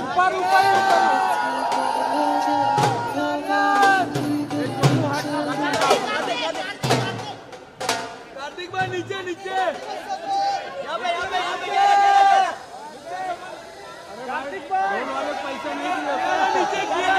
ऊपर ऊपर कार्तिक भाई नीचे नीचे कार्तिक भाई पैसा नहीं दिया नीचे किया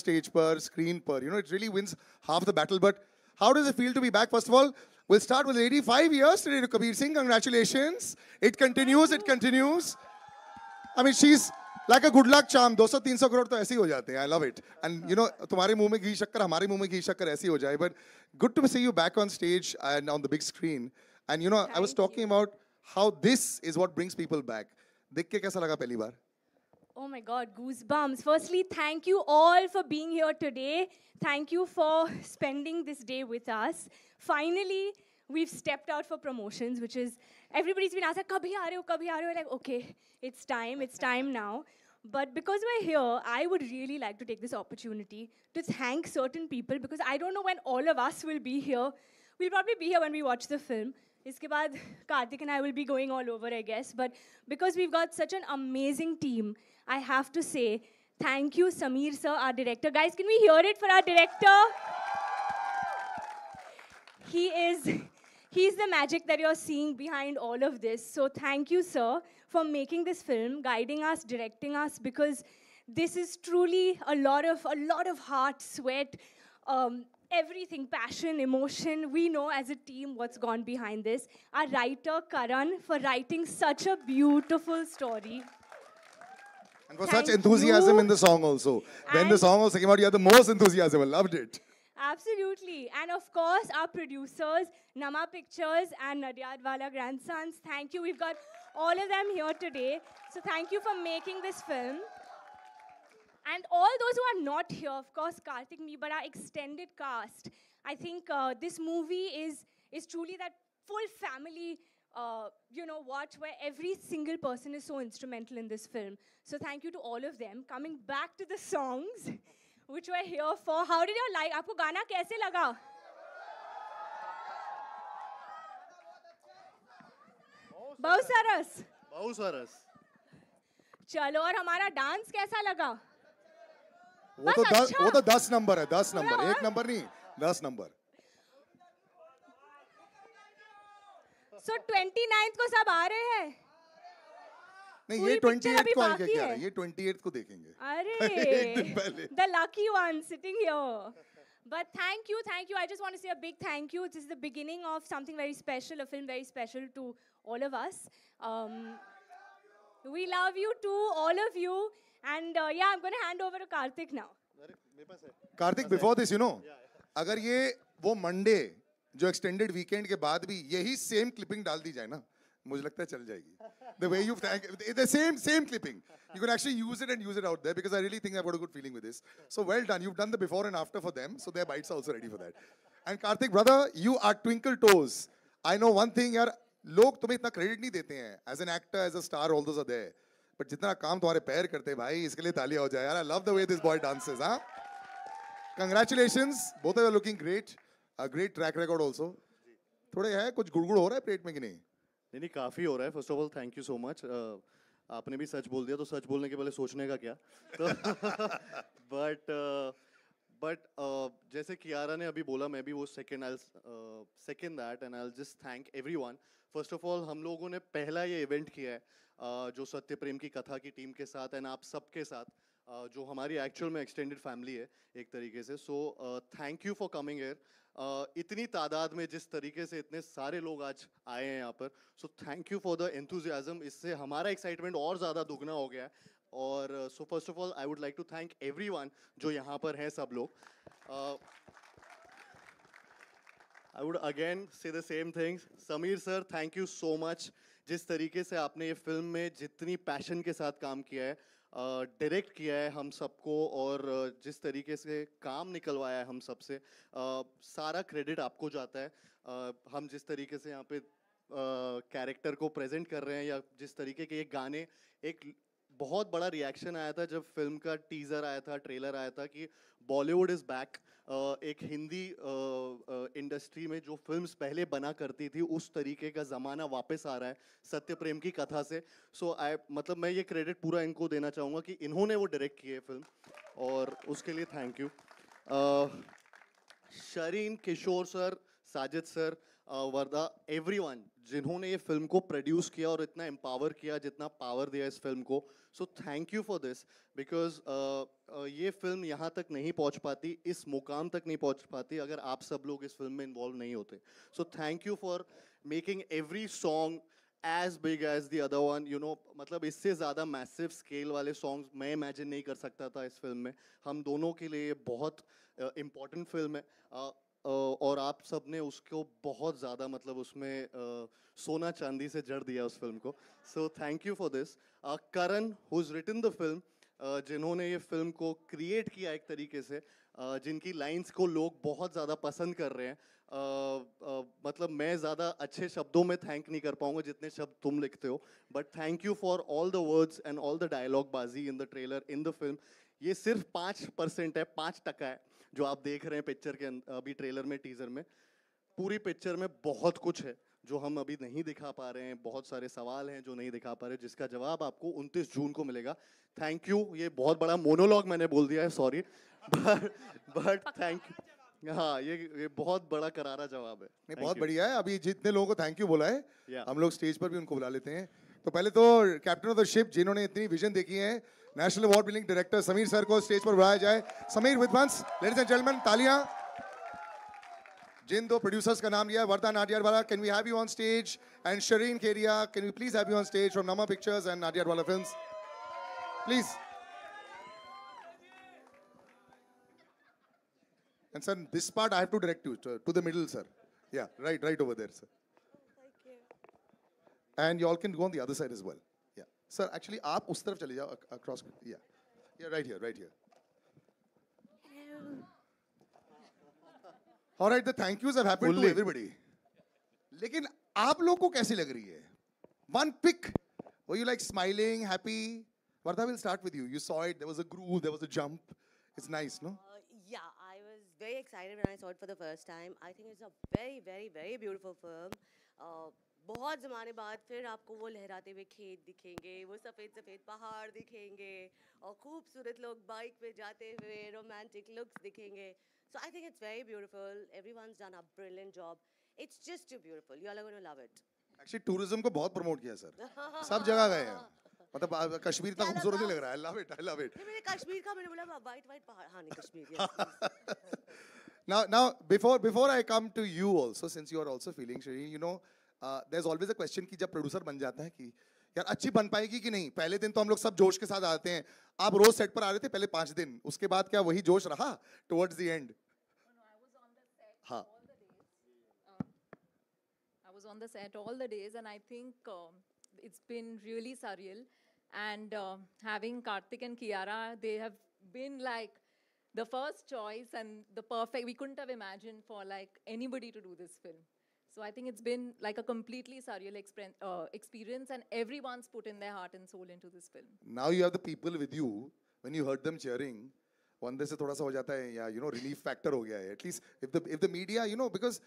stage per, screen per. You know, it really wins half the battle. But how does it feel to be back? First of all, we'll start with 85 years today to Kabir Singh. Congratulations. It continues, it continues. I mean, she's like a good luck charm. 200-300 crore तो ऐसे ही हो जाते हैं. I love it. And you know, तुम्हारे मुंह में घी शक्कर, हमारे मुंह में घी शक्कर ऐसे ही हो जाए. But good to see you back on stage and on the big screen. And you know, I was talking about how this is what brings people back. देख के कैसा लगा पहली बार? Oh my God, goosebumps. Firstly, thank you all for being here today. Thank you for spending this day with us. Finally, we've stepped out for promotions, which is, everybody's been asking, kabhi aa rahe ho, kabhi aa rahe ho? Like, okay, it's time now. But because we're here, I would really like to take this opportunity to thank certain people, because I don't know when all of us will be here. We'll probably be here when we watch the film. Iske baad, Karthik and I will be going all over, I guess. But because we've got such an amazing team, I have to say, thank you, Sameer sir, our director. Guys, can we hear it for our director? He's the magic that you're seeing behind all of this. So thank you, sir, for making this film, guiding us, directing us, because this is truly a lot of heart, sweat, everything, passion, emotion. We know as a team what's gone behind this. Our writer, Karan, for writing such a beautiful story. And for such enthusiasm in the song also. When the song was came out, you had the most enthusiasm. I loved it. Absolutely. And of course, our producers, Nama Pictures and Nadyadwala Grandsons. Thank you. We've got all of them here today. So thank you for making this film. And all those who are not here, of course, Karthik, me, but our extended cast. I think this movie is truly that full family watch where every single person is so instrumental in this film. So thank you to all of them. Coming back to the songs, which we're here for. How did you like? Aapko gaana kaise laga? Bahut saras. बहुत सरस. चलो, और हमारा dance कैसा लगा? वो बस तो अच्छा। वो तो 10 नंबर है, 10 नंबर, पूरा 1 नंबर नहीं, 10 नंबर. सो 29th को सब आ रहे हैं? नहीं, पूरी ये picture 28 अभी को आगे बाकी क्या है। रहा है, ये 28 को देखेंगे. एक दिन Arey, पहले. the lucky one sitting here. But thank you, thank you. I just want to say a big thank you. This is the beginning of something very special, a film very special to all of us. We love you too, all of you. And yeah, I'm going to hand over to Karthik now. अरे मेरे पास है. Kartik, before this अगर ये वो Monday जो extended weekend के बाद भी यही सेम क्लिपिंग डाल दी जाए ना, मुझे लगता है चल जाएगी. The way you thank, the same clipping. You can actually use it and use it out there because I really think I've got a good feeling with this. So well done. You've done the before and after for them, so their bites are also ready for that. And Karthik, brother, you are twinkle toes. I know one thing, यार, लोग तुम्हें इतना credit नहीं देते हैं. As an actor, as a star, all those are there. But जितना काम तुम्हारे पैर करते हैं भाई, इसके लिए तालियां हो जाए यार. I love the way this boy dances, huh? Congratulations, both of you are looking great. A great track record also. थोड़े है कुछ गुड़गुड़ हो रहा है पेट में कि नहीं? नहीं, काफ़ी हो रहा है. First of all thank you so much. आपने भी सच बोल दिया, तो सच बोलने के पहले सोचने का क्या. तो बट जैसे कियारा ने अभी बोला, मैं भी वो second that and I will just thank everyone. First of all हम लोगों ने पहला ये इवेंट किया है जो सत्य प्रेम की कथा की टीम के साथ एंड आप सबके साथ, जो हमारी एक्चुअल में एक्सटेंडेड फैमिली है एक तरीके से. सो thank you for coming here. इतनी तादाद में जिस तरीके से इतने सारे लोग आज आए हैं यहाँ पर, सो thank you for the enthusiasm. इससे हमारा एक्साइटमेंट और ज़्यादा दुगना हो गया है. और so first of all I would like to thank everyone जो यहाँ पर हैं सब लोग. I would again say the same things. Sameer sir, thank you so much. जिस तरीके से आपने ये फिल्म में जितनी पैशन के साथ काम किया है, डायरेक्ट किया है हम सबको, और जिस तरीके से काम निकलवाया है हम सबसे, सारा क्रेडिट आपको जाता है. हम जिस तरीके से यहाँ पे कैरेक्टर को प्रेजेंट कर रहे हैं, या जिस तरीके के ये गाने, एक बहुत बड़ा रिएक्शन आया था जब फिल्म का टीज़र आया था, ट्रेलर आया था कि बॉलीवुड इज़ बैक. एक हिंदी इंडस्ट्री में जो फिल्म्स पहले बना करती थी, उस तरीके का ज़माना वापस आ रहा है सत्य प्रेम की कथा से. सो मतलब मैं ये क्रेडिट पूरा इनको देना चाहूँगा कि इन्होंने वो डायरेक्ट की है फिल्म, और उसके लिए thank you. Shareen, Kishore sir, Sajid sir, Warda, everyone जिन्होंने ये फिल्म को प्रोड्यूस किया और इतना एम्पावर किया, जितना पावर दिया इस फिल्म को. So thank you for this, because ये फिल्म यहाँ तक नहीं पहुँच पाती, इस मुकाम तक नहीं पहुँच पाती अगर आप सब लोग इस फिल्म में इन्वॉल्व नहीं होते. सो thank you for making every song as big as the other one, you know. मतलब इससे ज़्यादा मैसिव स्केल वाले सॉन्ग्स मैं इमेजिन नहीं कर सकता था इस फिल्म में. हम दोनों के लिए बहुत इम्पॉर्टेंट फिल्म है, और आप सब ने उसको बहुत ज़्यादा मतलब उसमें सोना चांदी से जड़ दिया उस फिल्म को. So thank you for this. Karan, who is written the film, जिन्होंने ये फिल्म को क्रिएट किया एक तरीके से, जिनकी लाइंस को लोग बहुत ज़्यादा पसंद कर रहे हैं. मतलब मैं ज़्यादा अच्छे शब्दों में थैंक नहीं कर पाऊंगा जितने शब्द तुम लिखते हो, but thank you for all the words and all the dialogue बाजी in the trailer, in the film. ये सिर्फ 5% है, 5% है जो आप देख रहे हैं पिक्चर के अभी ट्रेलर में, टीज़र में. पूरी पिक्चर में बहुत कुछ है जो हम अभी नहीं दिखा पा रहे हैं. बहुत सारे सवाल हैं जो नहीं दिखा पा रहे, जिसका जवाब आपको 29 जून को मिलेगा. Thank you. ये बहुत बड़ा मोनोलॉग मैंने बोल दिया है, सॉरी, बट थैंक यू. हाँ, ये बहुत बड़ा करारा जवाब है. नहीं, बहुत बढ़िया है. अभी जितने लोगों को थैंक यू बोला है, Yeah. हम लोग स्टेज पर भी उनको बुला लेते हैं. तो पहले तो कैप्टन ऑफ द शिप जिन्होंने इतनी विजन देखी है, national award winning director Sameer sir को स्टेज पर बुलाया जाए. Sameer Vidwans, ladies and gentlemen, तालियां. जिन दो प्रोड्यूसर्स का नाम लिया है, Warda Nadiadwala, can we have you on stage, and Shareen Kedia, can we please have you on stage from Namah pictures and Nadiadwala films, please. And sir, this part I have to direct you to the middle, sir. Yeah, right over there, sir. Thank you. And you all can go on the other side as well. Yeah, sir. Actually, आप उस तरफ चले जाओ across. Yeah, right here. All right, the thank yous have happened to everybody. लेकिन आप लोग को कैसी लग रही है? One pick. Were you like smiling, happy? Vardha, will start with you. You saw it. There was a groove. There was a jump. It's nice, no? Yeah, I was very excited when I saw it for the first time. I think it's a very, very, very beautiful film. बहुत ज़माने बाद फिर आपको वो लहराते हुए खेत दिखेंगे, वो सफ़ेद सफ़ेद पहाड़ दिखेंगे और खूबसूरत लोग बाइक पे जाते हुए रोमांटिक लुक्स दिखेंगे. So I think it's very beautiful. Everyone's done a brilliant job. It's just too beautiful. You all are going to love it. Actually tourism को बहुत प्रमोट किया सर, सब जगह गए हैं. मतलब कश्मीर इतना खूबसूरत नहीं लग रहा है. I love it, I love it. नहीं, मैंने कश्मीर का मैंने बोला वाइट वाइट पहाड़. हाँ नहीं Kashmir. Yes. Now, before I come to you also, since you are also feeling Shri, you know, there's always a question कि जब प्रोड्यूसर बन जाता है कि यार अच्छी बन पाएगी कि नहीं. पहले दिन तो हम लोग सब जोश के साथ आते हैं. आप रोज सेट पर आ रहे थे पहले 5 दिन, उसके बाद क्या वही जोश रहा towards the end? हाँ. I was on the set all the days, and I think it's been really surreal. And having Karthik and Kiara, they have been like the first choice and the perfect. We couldn't have imagined for like anybody to do this film. So I think it's been like a completely surreal experience, and everyone's put in their heart and soul into this film. Now you have the people with you. When you heard them cheering, वंदे से थोड़ा सा हो जाता है या relief factor हो गया है. At least if the media, because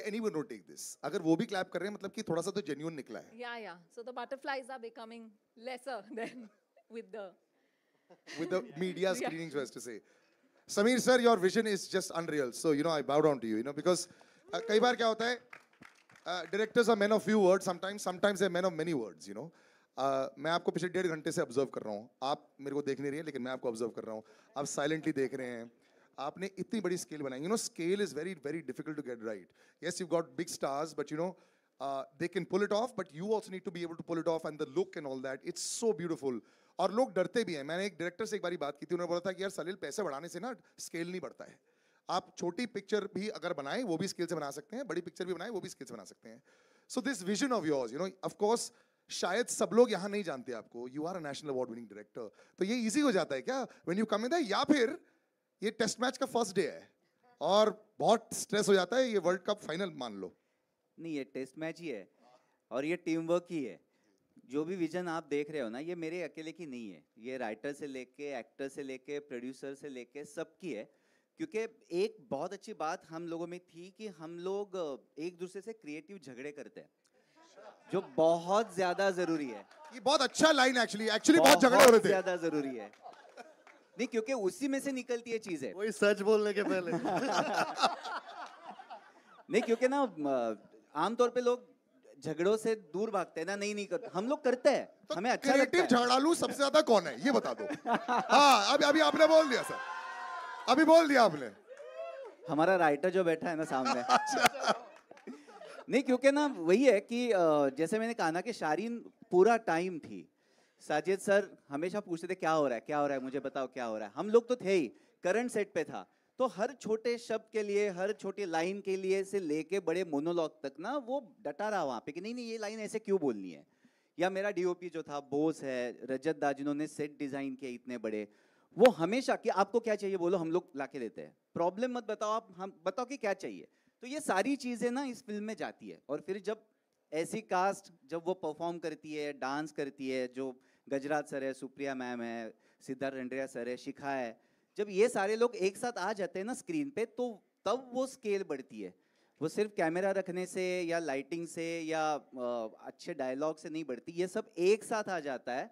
anyone will take this. अगर वो भी clap कर रहे हैं मतलब कि थोड़ा सा तो genuine निकला है. Yeah. So the butterflies are becoming lesser than with the media screenings, was to say. Sameer sir, your vision is just unreal. So I bow down to you. Because कई बार क्या होता है, directors are men of few words. Sometimes they're men of many words. मैं आपको पिछले 1.5 घंटे से observe कर रहा हूँ. आप मेरे को देख नहीं रही हैं, लेकिन मैं आपको ऑब्जर्व कर रहा हूँ. आप साइलेंटली देख रहे हैं. आपने इतनी बड़ी स्केल बनाई. Scale is very, very difficult to get right. Yes, you've got big stars, but they can pull it off. But you also need to be able to pull it off, and the look and all that. It's so beautiful. और लोग डरते भी हैं. मैंने एक director से एक बारी बात की थी. उन्होंने बोला था कि यार सलील, पैसे बढ़ाने से ना स्केल नहीं बढ़ता है. आप छोटी पिक्चर भी अगर बनाएं वो भी स्केल से बना सकते हैं, बड़ी पिक्चर भी बनाएं वो भी स्केल से बना सकते हैं. So this vision of yours, of course शायद सब लोग यहाँ नहीं जानते आपको. You are a national award winning director. तो ये इजी हो जाता है क्या व्हेन यू कम इन, या फिर ये टेस्ट मैच का फर्स्ट डे है और बहुत स्ट्रेस हो जाता है, ये वर्ल्ड कप फाइनल मान लो? नहीं, ये टेस्ट मैच ही है और ये टीम वर्क ही है. जो भी विजन आप देख रहे हो ना, ये मेरे अकेले की नहीं है. ये राइटर से लेके, एक्टर से लेके, प्रोड्यूसर से लेके सबकी है. क्योंकि एक बहुत अच्छी बात हम लोगों में थी कि हम लोग एक दूसरे से क्रिएटिव झगड़े करते हैं, जो बहुत ज्यादा जरूरी है. ये बहुत अच्छा लाइन एक्चुअली बहुत झगड़े हो रहे थे. ज्यादा जरूरी है. नहीं, क्योंकि उसी में से निकलती है चीजें. वही सच बोलने के पहले. नहीं, क्योंकि ना आमतौर पे लोग झगड़ों से दूर भागते हैं ना. नहीं करते, हम लोग करते हैं. तो हमें अच्छा लगता है. क्रिएटिव झगड़ालू सबसे ज्यादा कौन है ये बता दो. हाँ, अभी आपने बोल दिया सर, अभी बोल दिया आपने. हमारा राइटर जो बैठा है ना सामने. नहीं, क्योंकि ना वही है कि जैसे मैंने कहा ना कि शारीन पूरा टाइम थी. साजिद सर हमेशा पूछते थे क्या हो रहा है, मुझे बताओ क्या हो रहा है. हम लोग तो थे ही, करंट सेट पे था, तो हर छोटे शब्द के लिए, हर छोटी लाइन के लिए से लेके बड़े मोनोलॉग तक ना वो डटा रहा वहाँ पे कि नहीं ये लाइन ऐसे क्यों बोलनी है. या मेरा डीओपी जो था बोस है, रजत दा, जिन्होंने सेट डिजाइन किए इतने बड़े, वो हमेशा कि आपको क्या चाहिए बोलो, हम लोग लाके देते हैं. प्रॉब्लम मत बताओ, आप हम बताओ कि क्या चाहिए. तो ये सारी चीजें ना इस फिल्म में जाती है. और फिर जब ऐसी कास्ट जब वो परफॉर्म करती है, डांस करती है, जो गजराज सर है, सुप्रिया मैम है, सिद्धार्थ रंड्रिया सर है, शिखा है, जब ये सारे लोग एक साथ आ जाते हैं ना स्क्रीन पे, तो तब वो स्केल बढ़ती है. वो सिर्फ कैमरा रखने से या लाइटिंग से या अच्छे डायलॉग से नहीं बढ़ती. ये सब एक साथ आ जाता है,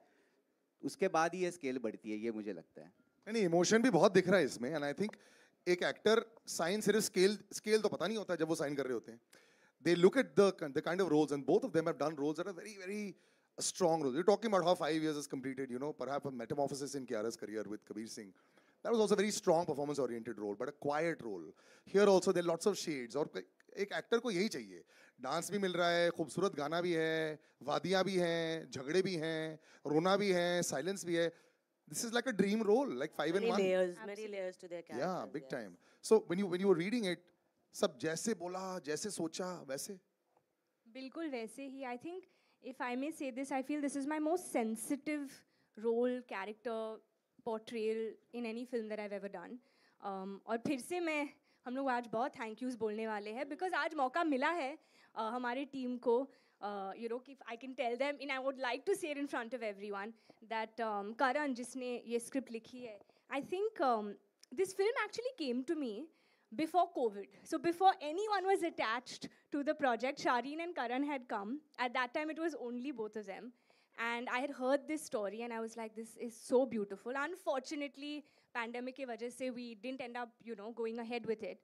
उसके बाद ही ये स्केल बढ़ती है, ये मुझे लगता है. नहीं, इमोशन भी बहुत दिख रहा है इसमें. एंड आई थिंक एक एक्टर साइन सिर्फ स्केल तो पता नहीं होता जब वो साइन कर रहे होते हैं. They look at the kind of roles, and both of them have done roles that are very, very strong roles. You're talking about how 5 years is completed, perhaps a metamorphosis in Kiara's career with Kabir Singh. That was also a very strong performance-oriented role, but a quiet role. Here also there are lots of shades. और एक actor को यही चाहिए. Dance भी मिल रहा है, खूबसूरत गाना भी है, वादियाँ भी हैं, झगड़े भी हैं, रोना भी है, साइलेंस भी है. This is like a dream role, like 5 in 1. Many layers to their characters. Yeah, big time. So when you were reading it, सब जैसे बोला, जैसे सोचा, वैसे? बिल्कुल वैसे ही. I think if I may say this, I feel this is my most sensitive role, character, portrayal in any film that I've ever done. और फिर से हम लोग आज बहुत थैंक यूज़ बोलने वाले हैं, because आज मौका मिला है हमारे टीम को, कि I can tell them, and I would like to say it in front of everyone, that Karan, जिसने ये स्क्रिप्ट लिखी है, I think this film actually came to me before COVID. So before anyone was attached to the project, Shireen and Karan had come. At that time, it was only both of them. And I had heard this story and I was like, this is so beautiful. Unfortunately, pandemic ke wajah se we didn't end up, going ahead with it.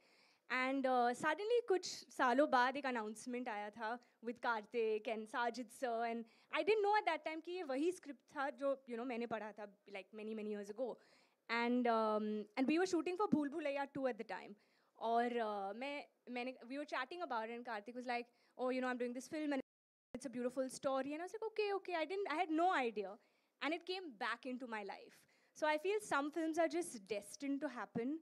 And suddenly, kuch saalon baad ek announcement aaya tha with Karthik and Sajid sir. And I didn't know at that time ki ye wahi script tha jo, maine padha tha like many, many years ago. And we were shooting for Bhool Bhulaiya 2 at the time. Or we were chatting about it and Karthik was like, oh, I'm doing this film and it's a beautiful story. And I was like, okay, I had no idea. And it came back into my life. So I feel some films are just destined to happen.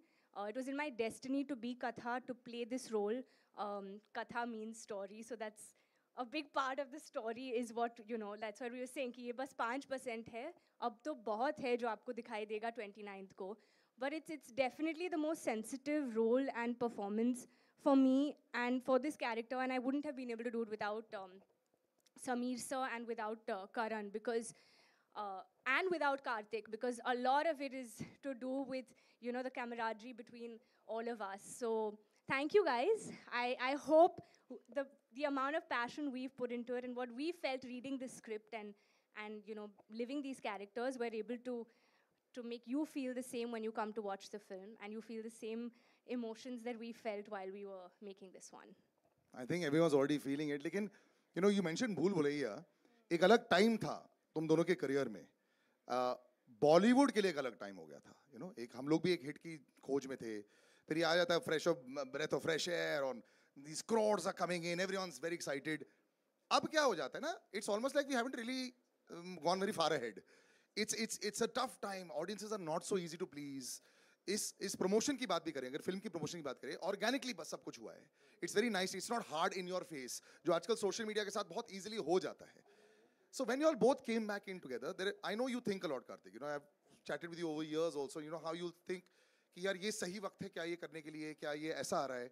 It was in my destiny to be Katha, to play this role. Katha means story, so that's a big part of the story is what, that's what we were saying, कि ये बस 5% है, अब तो बहुत है जो आपको दिखाई देगा 29th को. But it's definitely the most sensitive role and performance for me and for this character, and I wouldn't have been able to do it without Sameer sir and without Karan, because and without Karthik, because a lot of it is to do with, the camaraderie between all of us. So thank you guys. I hope the amount of passion we've put into it and what we felt reading this script and living these characters, we're able to make you feel the same when you come to watch the film, and you feel the same emotions that we felt while we were making this one. I think everyone's already feeling it. लेकिन you mentioned भूल भुलैया, एक अलग time था तुम दोनों के career में. बॉलीवुड के लिए एक अलग टाइम हो गया था. एक हम लोग भी एक हिट की खोज में थे. फिर ये आ जाता है breath of fresh air on these crowds are coming in, everyone's very excited. अब क्या हो जाता है ना? It's almost like we haven't really gone very far ahead. It's a tough time. Audiences are not so easy to please. इस promotion की बात भी करें, अगर फिल्म की प्रमोशन की बात करें, ऑर्गेनिकली बस सब कुछ हुआ है. It's very nice, it's not hard in your face, जो आजकल सोशल मीडिया के साथ बहुत इजीली हो जाता है. So when you all both came back in together, I know you think a lot, Karthik. I've chatted with you over years also. How you think कि यार ये सही वक्त है क्या ये करने के लिए, क्या ये ऐसा आ रहा है.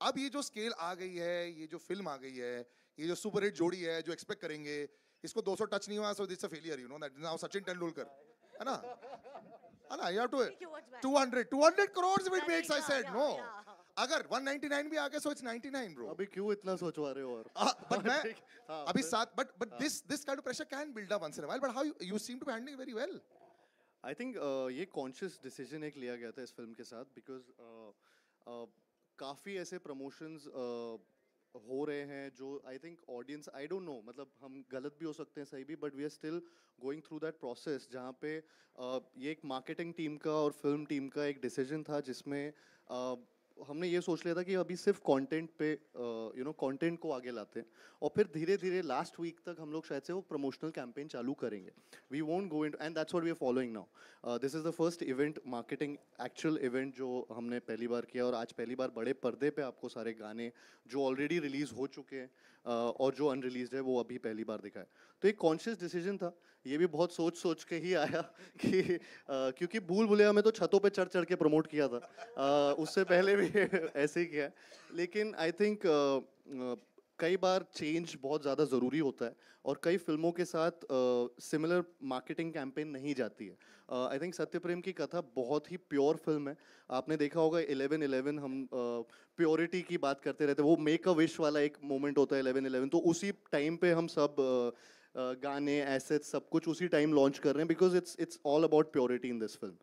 अब ये जो स्केल आ गई है, ये जो फिल्म आ गई है, ये जो सुपर हिट जोड़ी है, जो एक्सपेक्ट करेंगे, इसको 200 टच नहीं हुआ, so it's a failure. That now Sachin Tendulkar, है ना? You have to 200 crores it makes. I said no. अगर 199 भी आ गया, so it's 99, bro. अभी क्यों इतना सोचवा रहे हो और? But मैं अभी साथ, but this kind of pressure can build up once in a while. But how you seem to be handling it very well. I think ये conscious decision एक लिया गया था इस फिल्म के साथ, because काफी ऐसे promotions हो रहे हैं जो I think audience, I don't know, मतलब हम गलत भी हो सकते हैं, सही भी, but we are still going through that process जहाँ पे ये एक marketing team का और film team का एक decision था जिसमें हमने ये सोच लिया था कि अभी सिर्फ कंटेंट पे कंटेंट को आगे लाते हैं और फिर धीरे धीरे लास्ट वीक तक हम लोग शायद से वो प्रमोशनल कैंपेन चालू करेंगे. We won't go in, and that's what we are following now. This is the first event, marketing actual event जो हमने पहली बार किया, और आज पहली बार बड़े पर्दे पे आपको सारे गाने जो ऑलरेडी रिलीज हो चुके हैं और जो अनरिलीज्ड है वो अभी पहली बार दिखा है. तो एक कॉन्शियस डिसीजन था, ये भी बहुत सोच के ही आया कि क्योंकि भूल भुलैया में तो छतों पे चढ़ के प्रमोट किया था, उससे पहले भी ऐसे ही किया है. लेकिन आई थिंक कई बार चेंज बहुत ज़्यादा ज़रूरी होता है और कई फिल्मों के साथ सिमिलर मार्केटिंग कैंपेन नहीं जाती है. आई थिंक सत्य प्रेम की कथा बहुत ही प्योर फिल्म है. आपने देखा होगा 11/11 हम प्योरिटी की बात करते रहते हैं, वो मेक अ विश वाला एक मोमेंट होता है 11/11, तो उसी टाइम पे हम सब गाने, एसेट्स, सब कुछ उसी टाइम लॉन्च कर रहे हैं, because it's all about purity in this film.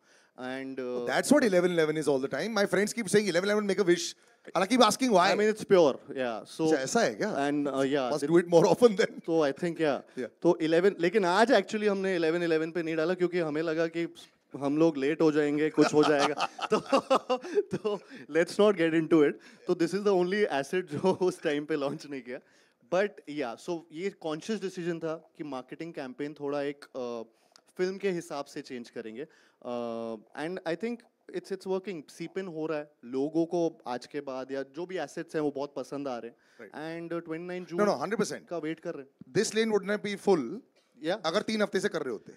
And that's what 11/11 is all the time. My friends keep saying 11/11 make a wish, and I keep asking why. I mean it's pure, yeah. So ऐसा है क्या? And yeah, must do it more often then. So I think yeah. तो 11, लेकिन आज actually हमने 11/11 पे नहीं डाला क्योंकि हमें लगा कि हम लोग लेट हो जाएंगे, कुछ हो जाएगा. तो let's not get into it. तो this is the only asset जो उस टाइम पे लॉन्च नहीं किया. But yeah, so ये conscious decision था कि marketing campaign थोड़ा एक फिल्म के हिसाब से चेंज करेंगे. And I think it's working. सीप इन हो रहा है, लोगों को आज के बाद या जो भी एसेट्स हैं वो बहुत पसंद आ रहे हैं. एंड 29 जून 100% का वेट कर रहे हैं. This lane would not be full अगर 3 हफ्ते से कर रहे होते.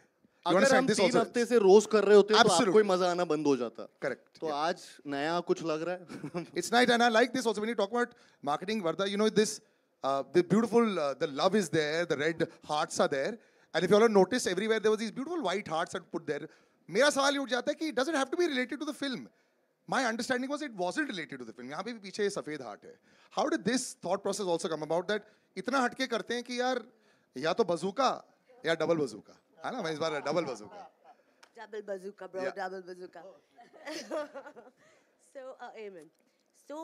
अगर हम 3 हफ्ते से रोज कर रहे होते तो आपको मजा आना बंद हो जाता. करेक्ट. तो आज नया कुछ लग रहा है. It's night and I like this also when you talk about marketing, Vardha, this the beautiful the love is there, the red hearts are there. And if you all notice, everywhere there was these beautiful white hearts that put there. मेरा सवाल ये उठ जाता है कि does it have to be related to the film? my understanding was it wasn't related to the film. यहाँ पे भी पीछे ये सफेद हार्ट है. How did this thought process also come about that इतना हटके करते हैं कि यार या तो बजूका या डबल बजूका, है ना? मैं इस बार double बजूका. Double bazooka, bro. Yeah. Double bazooka. So, Amen. So,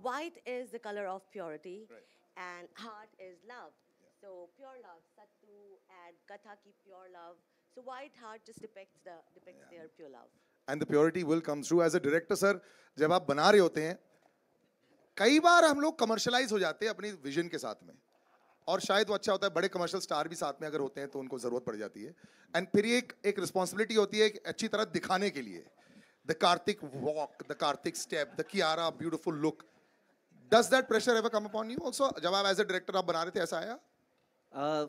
white is the color of purity, and heart is love. So, pure love, Sattu and Katha ki pure love. So, white heart just depicts their pure love. And the purity will come through. As a director, sir, जब आप बना रहे होते हैं, कई बार हम लोग commercialise हो जाते हैं अपनी विजन के साथ में, और शायद वो अच्छा होता है, बड़े कमर्शियल स्टार भी साथ में अगर होते हैं तो उनको जरूरत पड़ जाती है. एंड फिर एक रिस्पॉन्सिबिलिटी होती है एक अच्छी तरह दिखाने के लिए. The Kartik walk, the Kartik step, the Kiara beautiful look. Does that pressure ever come upon you also? जब आप एज ए डायरेक्टर आप बना रहे थे, ऐसा आया?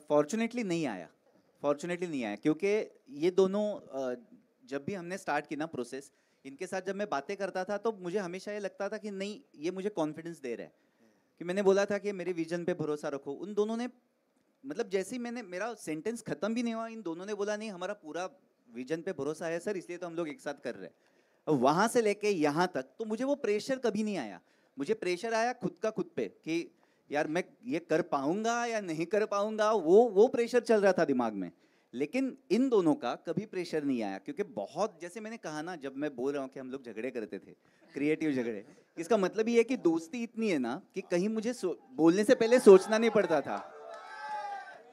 फॉर्चुनेटली नहीं आया. फॉर्चुनेटली नहीं आया क्योंकि ये दोनों जब भी हमने स्टार्ट की ना प्रोसेस, इनके साथ जब मैं बातें करता था तो मुझे हमेशा ये लगता था कि नहीं, ये मुझे कॉन्फिडेंस दे रहा है. कि मैंने बोला था कि मेरे विजन पे भरोसा रखो. उन दोनों ने मतलब जैसे ही मेरा सेंटेंस खत्म भी नहीं हुआ, इन दोनों ने बोला नहीं, हमारा पूरा विजन पे भरोसा है सर, इसलिए तो हम लोग एक साथ कर रहे हैं. और वहाँ से लेके यहाँ तक तो मुझे वो प्रेशर कभी नहीं आया. मुझे प्रेशर आया खुद पे कि यार मैं ये कर पाऊंगा या नहीं कर पाऊंगा, वो प्रेशर चल रहा था दिमाग में. लेकिन इन दोनों का कभी प्रेशर नहीं आया क्योंकि बहुत, जैसे मैंने कहा ना, जब मैं बोल रहा हूँ कि हम लोग झगड़े करते थे, क्रिएटिव झगड़े, इसका मतलब ये है कि दोस्ती इतनी है ना कि कहीं मुझे बोलने से पहले सोचना नहीं पड़ता था.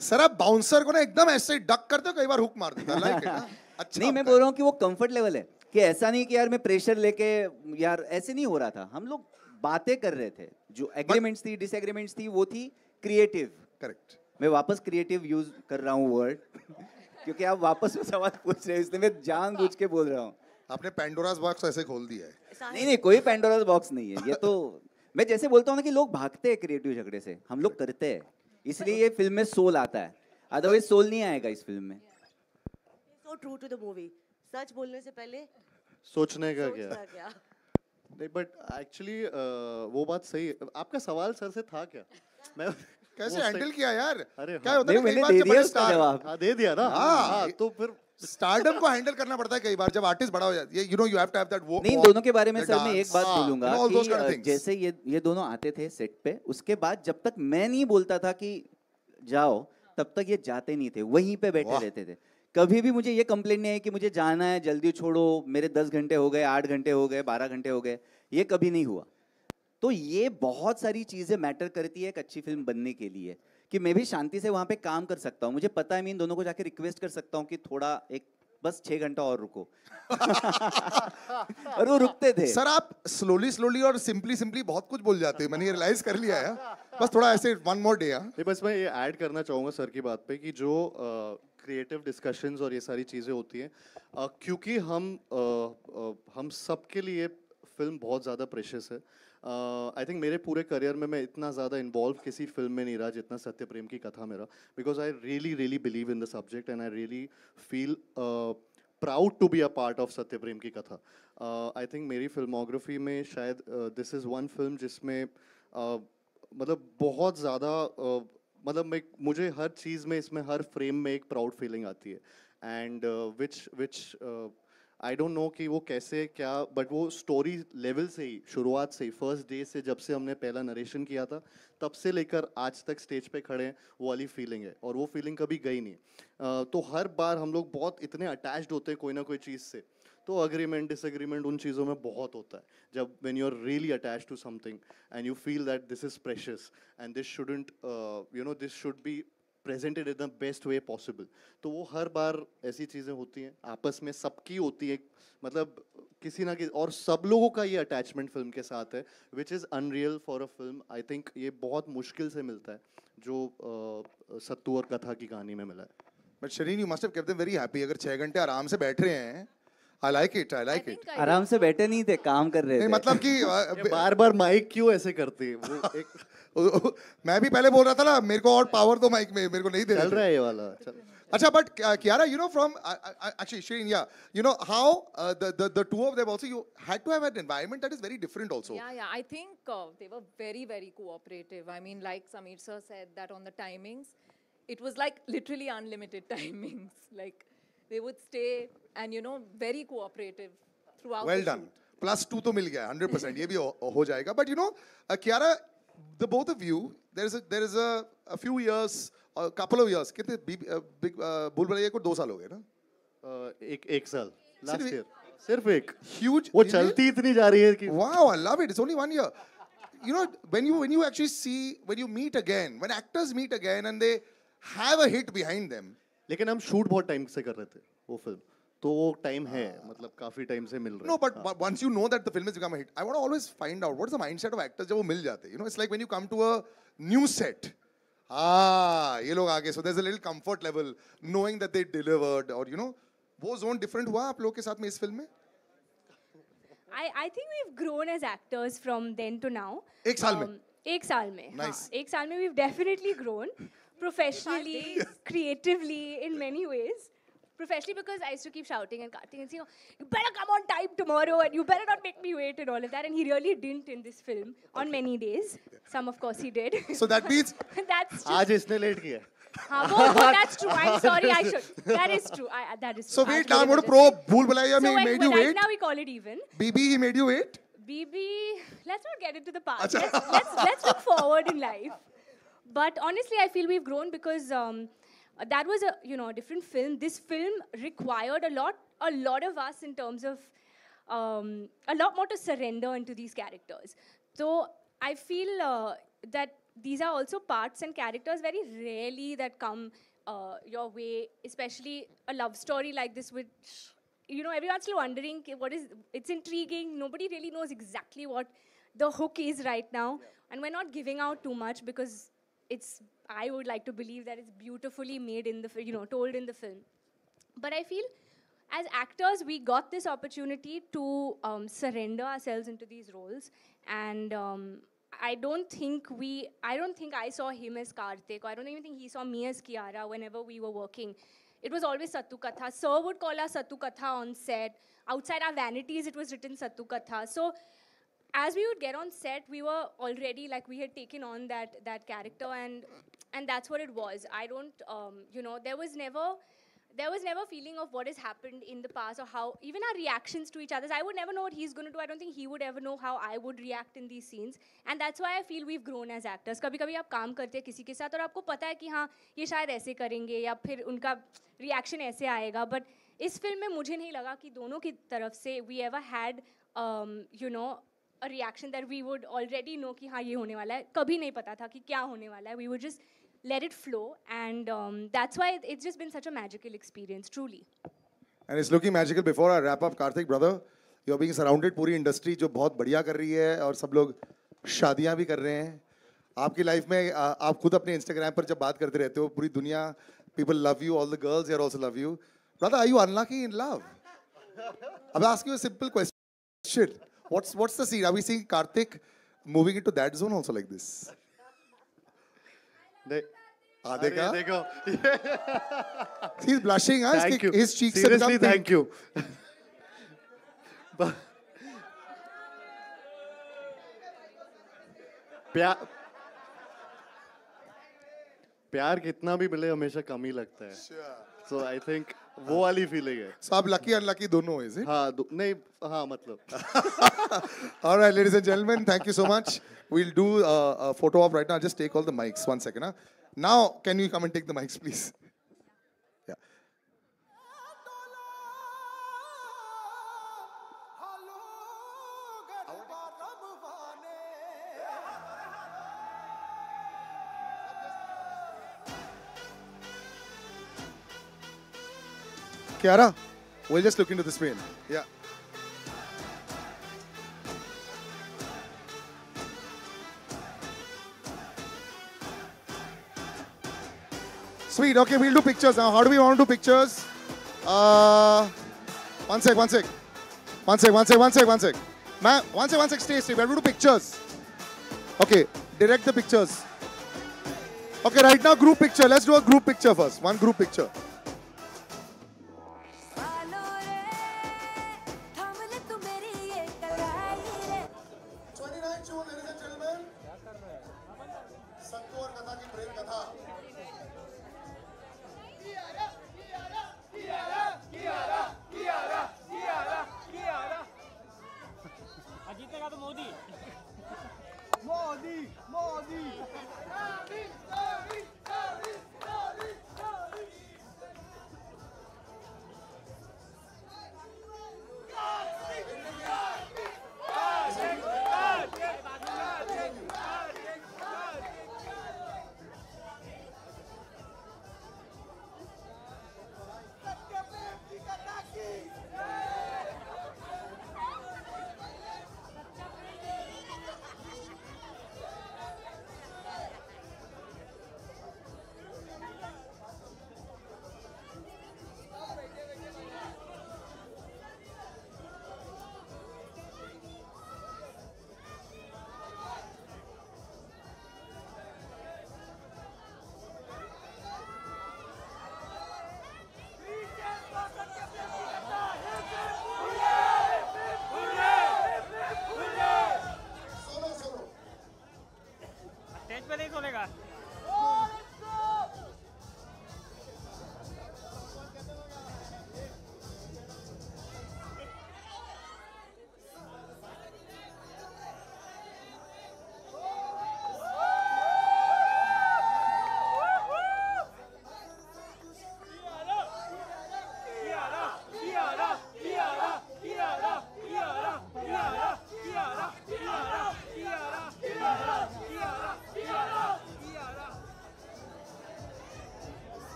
सर आप बाउंसर को ना एकदम ऐसे डक करते हो, कई बार हुक मार देता है. अच्छा नहीं, मैं बोल रहा हूँ कि वो कंफर्ट लेवल है कि ऐसा नहीं कि यार मैं प्रेशर लेके, यार ऐसे नहीं हो रहा था. हम लोग बातें कर रहे थे, जो एग्रीमेंट्स थी, डिसएग्रीमेंट्स थी, वो थी क्रिएटिव. करेक्ट. मैं वापस क्रिएटिव यूज कर रहा हूँ वर्ड क्योंकि आप वापस में सवाल पूछ रहे हो, इसलिए मैं जानबूझ के बोल रहा हूँ. आपने पैंडोरास बॉक्स ऐसे खोल दिया है. नहीं, कोई पैंडोरास बॉक्स नहीं है ये तो. मैं जैसे बोलता हूँ ना कि लोग भागते हैं क्रिएटिव झगड़े से, हम लोग करते हैं, इसलिए ये फिल्म में सोल आता है. अदरवाइज सोल नहीं आएगा इस फिल्म में. So true to the movie. सच बोलने से पहले सोचने का क्या? सोचना क्या? नहीं, बट एक्चुअली वो बात सही है. आपका सवाल सर से था क्या? मैं कैसे हैंडल किया यार? अरे क्या हाँ. होता है नहीं, ना, कई मैंने बार दे जब दिया बड़े उसका स्टार, जवाब. हाँ, दे दिया ना. हाँ. हाँ, तो फिर स्टारडम को हैंडल करना पड़ता है कई बार जब आर्टिस्ट बड़ा हो जाता है. You know, you have to have that वो. नहीं, इन दोनों के बारे में सर मैं एक बात बोलूंगा all those कि kind of things. जैसे ये दोनों आते थे सेट पे, उसके बाद जब तक मैं नहीं बोलता था कि जाओ, तब तक ये जाते नहीं थे, वहीं पे बैठे वाह. रहते थे. कभी भी मुझे ये कंप्लेंट नहीं है कि मुझे जाना है, जल्दी छोड़ो, मेरे 10 घंटे हो गए, 8 घंटे हो गए, 12 घंटे हो गए. ये कभी नहीं हुआ. तो ये बहुत सारी चीजें मैटर करती है एक अच्छी फिल्म बनने के लिए, कि मैं भी शांति से वहां पे काम कर सकता हूँ. मुझे पता है मैं इन दोनों को जाके रिक्वेस्ट कर सकता हूँ कि थोड़ा एक बस 6 घंटा और रुको. और वो रुकते थे. सर आप स्लोली और सिंपली बहुत कुछ बोल जाते हैं, मैंने ये रियलाइज कर लिया है. बस थोड़ा ऐसे वन मोर डे. नहीं, बस मैं ये ऐड करना चाहूँगा सर की बात पे कि जो क्रिएटिव डिस्कशंस और ये सारी चीज़ें होती हैं, क्योंकि हम सबके लिए फिल्म बहुत ज़्यादा प्रेशियस है. आई थिंक मेरे पूरे करियर में मैं इतना ज़्यादा इन्वॉल्व किसी फिल्म में नहीं रहा जितना सत्य प्रेम की कथा मेरा, because I really believe in the subject and I really feel proud to be a part of Satya Prem Ki कथा. आई थिंक मेरी फिल्मोग्राफी में शायद दिस इज़ वन फिल्म जिसमें मतलब बहुत ज़्यादा मतलब मुझे हर चीज़ में, इसमें हर फ्रेम में एक प्राउड फीलिंग आती है. And which I don't know कि वो कैसे क्या, बट वो स्टोरी लेवल से ही, शुरुआत से ही, फर्स्ट डे से, जब से हमने पहला नरेशन किया था तब से लेकर आज तक स्टेज पे खड़े हैं, वो वाली फीलिंग है और वो फीलिंग कभी गई नहीं. तो हर बार हम लोग बहुत इतने अटैच्ड होते हैं कोई ना कोई चीज़ से, तो अग्रीमेंट डिसएग्रीमेंट उन चीज़ों में बहुत होता है. जब when you are really attached to something and you feel that this is precious and this shouldn't, you know, this should be presented in the best way possible, तो वो हर बार ऐसी चीज़ें होती हैं, आपस में सबकी होती है, मतलब किसी ना किसी, और सब लोगों का ये अटैचमेंट फिल्म के साथ है, which is unreal for a film. I think ये बहुत मुश्किल से मिलता है जो सत्तू और कथा की कहानी में मिला है. But Shareen, you must have kept them very happy. अगर 6 घंटे आराम से बैठ रहे हैं, आई लाइक इट. आराम से बैठे नहीं थे, काम कर रहे थे. नहीं मतलब कि बार बार माइक क्यों ऐसे करती है वो एक मैं भी पहले बोल रहा था ना, मेरे को और पावर दो माइक में, मेरे को नहीं दे चल रहे रहा थे. है ये वाला. चल. अच्छा, but Kiara, you know, from actually Shireen, yeah, you know how the two of them also, you had to have an environment that is very different also. Yeah. I think they were very cooperative. I mean, like Sameer sir said that on the timings, it was like literally unlimited timings. Like they would stay and very cooperative throughout. Well the done. shoot. +2 तो मिल गया 100%, ये भी हो जाएगा. But you know, Kiara, the both of you, there is a few years, a couple of years, कितने big भूल भुलैया को 2 साल हो गए ना? एक साल लास्ट सिर्फ ईयर, सिर्फ एक. Huge. वो चलती इतनी जा रही है कि Wow, I love it. It's only 1 year. You know, when you actually see, when you meet again, when actors meet again and they have a hit behind them. लेकिन हम शूट बहुत टाइम से कर रहे थे वो फिल्म, तो वो टाइम है, मतलब काफी टाइम से मिल रहा है. No, but once you know that the film has become a hit, I want to always find out what's the mindset of actors जब वो मिल जाते हैं. You know, it's like when you come to a new set. ये लोग आगे, so there's a little comfort level knowing that they delivered, or you know, वो zone different हुआ आप लोग के साथ में इस फिल्म में? I think we've grown as actors from then to now. एक साल में? एक साल में. Nice. हाँ, एक साल में we've definitely grown professionally, creatively, in many ways. Professionally, because I used to keep shouting and cutting and saying, you better come on time tomorrow and you better not make me wait and all of that. And he really didn't in this film on many days. Some, of course, he did. So that means That's just, आज इसने late किया. हाँ, that's true. I'm sorry, I should. That is true. That is true. so wait, now I'll I'm going to give it probe. भूल Bhulaiyaa So में when, made you right wait. now we call it even. BB, he made you wait. BB, let's not get into the past. Let's look forward in life. But honestly, I feel we've grown because that was a different film. This film required a lot of us in terms of a lot more to surrender into these characters. So I feel that these are also parts and characters very rarely that come your way, especially a love story like this, which everyone's still wondering it's intriguing. Nobody really knows exactly what the hook is right now, and we're not giving out too much because I would like to believe that it's beautifully made in the told in the film. But I feel as actors we got this opportunity to surrender ourselves into these roles, and I don't think I saw him as Karthik, or I don't even think he saw me as Kiara whenever we were working. It was always Sattu Katha. Sir would call us Sattu Katha on set. Outside our vanities, it was written Sattu Katha. So as we would get on set, we were already we had taken on that character, and that's what it was. I don't, there was never feeling of what has happened in the past or how even our reactions to each other. I would never know what he's going to do. I don't think he would ever know how I would react in these scenes. And that's why I feel we've grown as actors. कभी-कभी आप काम करते हैं किसी के साथ और आपको पता है कि हाँ ये शायद ऐसे करेंगे या फिर उनका reaction ऐसे आएगा. But इस फिल्म में मुझे नहीं लगा कि दोनों की तरफ से we ever had a reaction that we would already know कि हाँ ये होने वाला है. कभी नहीं पता था कि क्या होने वाला है. We would just let it flow, and that's why it's just been such a magical experience, truly. And it's looking magical. Before I wrap up, Karthik, brother, you're being surrounded पूरी industry जो बहुत बढ़िया कर रही है और सब लोग शादियाँ भी कर रहे हैं. आपकी लाइफ में आप खुद अपने Instagram पर जब बात करते रहते हो, पूरी दुनिया, people love you, all the girls here also love you. Brother, are you unlucky in love? I'll ask you a simple question. What's the scene? Are we seeing Karthik moving into that zone also like this? देखो. He's blushing. Thank you. His cheeks Seriously, have become thank you. प्यार कितना भी मिले हमेशा कम ही लगता है. So I think वो वाली feeling है. So आप lucky unlucky दोनों is it? हाँ नहीं हाँ मतलब. All right, ladies and gentlemen, thank you so much. We'll do a photo op right now. I'll just take all the mics. 1 second. Huh? Now, can you come and take the mics, please? Yeah. Kiara, we'll just look into the screen. Yeah. Sweet. Okay, we'll do pictures now. How do we want to do pictures? One sec. Man, one sec. Stay. We have to do pictures. Okay, direct the pictures. Okay, right now group picture. Let's do a group picture first. One group picture.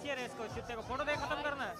चाहिए race को, चित्ते को photo दे खत्म करना है।